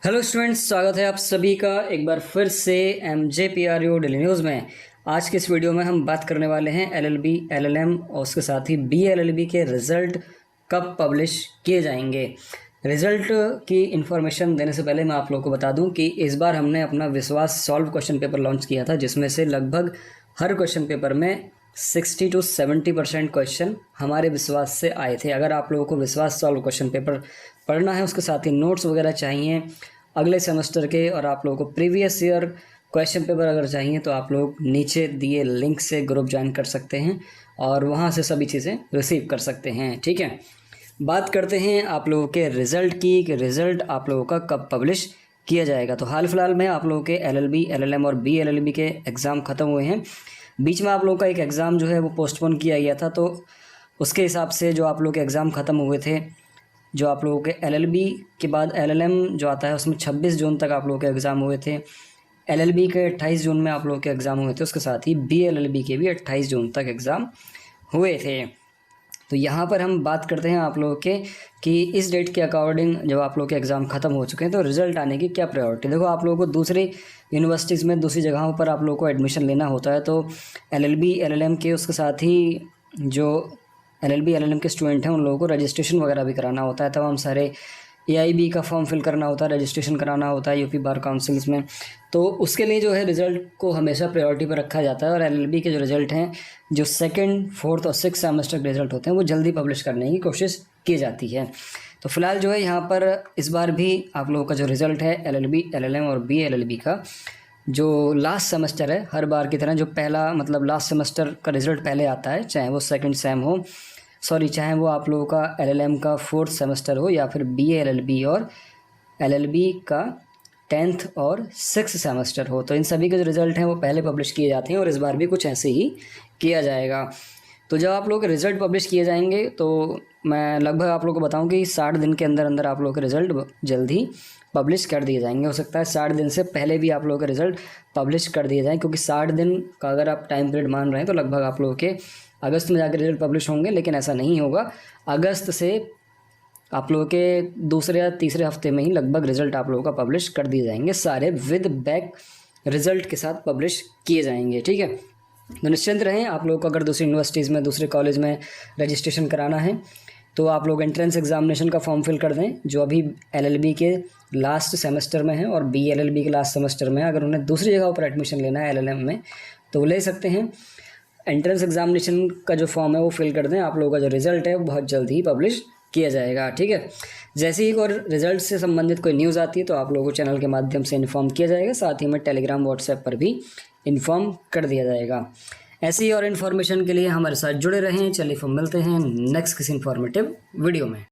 Hello students, स्वागत है आप सभी का एक बार फिर से MJPRU डेली न्यूज़ में। आज के इस वीडियो में हम बात करने वाले हैं LLB, LLM और उसके साथ ही BLLB के रिज़ल्ट कब पब्लिश किए जाएंगे। रिज़ल्ट की इन्फॉर्मेशन देने से पहले मैं आप लोगों को बता दूं कि इस बार हमने अपना विश्वास सॉल्व क्वेश्चन पेपर लॉन्च किया था, जिसमें से लगभग हर क्वेश्चन पेपर में 60 to 70% क्वेश्चन हमारे विश्वास से आए थे। अगर आप लोगों को विश्वास सॉल्व क्वेश्चन पेपर पढ़ना है, उसके साथ ही नोट्स वगैरह चाहिए अगले सेमेस्टर के, और आप लोगों को प्रीवियस ईयर क्वेश्चन पेपर अगर चाहिए तो आप लोग नीचे दिए लिंक से ग्रुप ज्वाइन कर सकते हैं और वहाँ से सभी चीज़ें रिसीव कर सकते हैं। ठीक है, बात करते हैं आप लोगों के रिज़ल्ट की कि रिज़ल्ट आप लोगों का कब पब्लिश किया जाएगा। तो हाल फिलहाल में आप लोगों के LLB, LLM और BLLB के एग्ज़ाम ख़त्म हुए हैं। बीच में आप लोगों का एक एग्ज़ाम जो है वो पोस्टपोन किया गया था, तो उसके हिसाब से जो आप लोगों के एग्ज़ाम ख़त्म हुए थे, जो आप लोगों के LLB के बाद LLM जो आता है उसमें 26 जून तक आप लोगों के एग्ज़ाम हुए थे। LLB के 28 जून में आप लोगों के एग्ज़ाम हुए थे। उसके साथ ही BLLB के भी 28 जून तक एग्ज़ाम हुए थे। तो यहाँ पर हम बात करते हैं आप लोगों के कि इस डेट के अकॉर्डिंग जब आप लोगों के एग्ज़ाम ख़त्म हो चुके हैं तो रिज़ल्ट आने की क्या प्रायोरिटी। देखो, आप लोगों को दूसरी यूनिवर्सिटीज़ में दूसरी जगहों पर आप लोगों को एडमिशन लेना होता है, तो LLB, LLM के उसके साथ ही जो LLB, LLM के स्टूडेंट हैं उन लोगों को रजिस्ट्रेशन वगैरह भी कराना होता है। तमाम सारे AIB का फॉर्म फिल करना होता है, रजिस्ट्रेशन कराना होता है यूपी बार काउंसिल्स में। तो उसके लिए जो है रिज़ल्ट को हमेशा प्रायोरिटी पर रखा जाता है, और LLB के जो रिज़ल्ट हैं, जो सेकंड, फोर्थ और सिक्स सेमेस्टर के रिज़ल्ट होते हैं, वो जल्दी पब्लिश करने की कोशिश की जाती है। तो फिलहाल जो है यहाँ पर इस बार भी आप लोगों का जो रिज़ल्ट है LLB, LLM और BLLB का, जो लास्ट सेमेस्टर है, हर बार की तरह जो पहला मतलब लास्ट सेमेस्टर का रिज़ल्ट पहले आता है, चाहे वो सेकंड सेम हो, चाहे वो आप लोगों का LLM का फोर्थ सेमेस्टर हो या फिर BLLB और LLB का 10th और 6th सेमेस्टर हो, तो इन सभी के जो रिज़ल्ट हैं वो पहले पब्लिश किए जाते हैं और इस बार भी कुछ ऐसे ही किया जाएगा। तो जब आप लोग के रिज़ल्ट पब्लिश किए जाएंगे तो मैं लगभग आप लोगों को बताऊं कि 60 दिन के अंदर अंदर आप लोगों के रिज़ल्ट जल्द ही पब्लिश कर दिए जाएंगे। हो सकता है 60 दिन से पहले भी आप लोगों के रिज़ल्ट पब्लिश कर दिए जाएँ, क्योंकि 60 दिन का अगर आप टाइम पीरियड मान रहे हैं तो लगभग आप लोगों के अगस्त में जाकर रिज़ल्ट पब्लिश होंगे, लेकिन ऐसा नहीं होगा। अगस्त से आप लोगों के दूसरे या तीसरे हफ्ते में ही लगभग रिज़ल्ट आप लोगों का पब्लिश कर दिए जाएंगे, सारे विद बैक रिज़ल्ट के साथ पब्लिश किए जाएंगे। ठीक है, तो निश्चिंत रहें। आप लोगों को अगर दूसरी यूनिवर्सिटीज़ में, दूसरे कॉलेज में रजिस्ट्रेशन कराना है तो आप लोग एंट्रेंस एग्जामिनेशन का फॉर्म फिल कर दें, जो अभी LLB के लास्ट सेमेस्टर में है और BLLB के लास्ट सेमेस्टर में है। अगर उन्हें दूसरी जगह पर एडमिशन लेना है LLM में तो वो ले सकते हैं। एंट्रेंस एग्जामिनेशन का जो फॉर्म है वो फिल कर दें। आप लोगों का जो रिज़ल्ट है वो बहुत जल्द ही पब्लिश किया जाएगा। ठीक है, जैसे ही और रिज़ल्ट से संबंधित कोई न्यूज़ आती है तो आप लोगों को चैनल के माध्यम से इन्फॉर्म किया जाएगा, साथ ही में टेलीग्राम, व्हाट्सएप पर भी इन्फॉर्म कर दिया जाएगा। ऐसी ही और इन्फॉर्मेशन के लिए हमारे साथ जुड़े रहें। चलिए फिर मिलते हैं नेक्स्ट किसी इन्फॉर्मेटिव वीडियो में।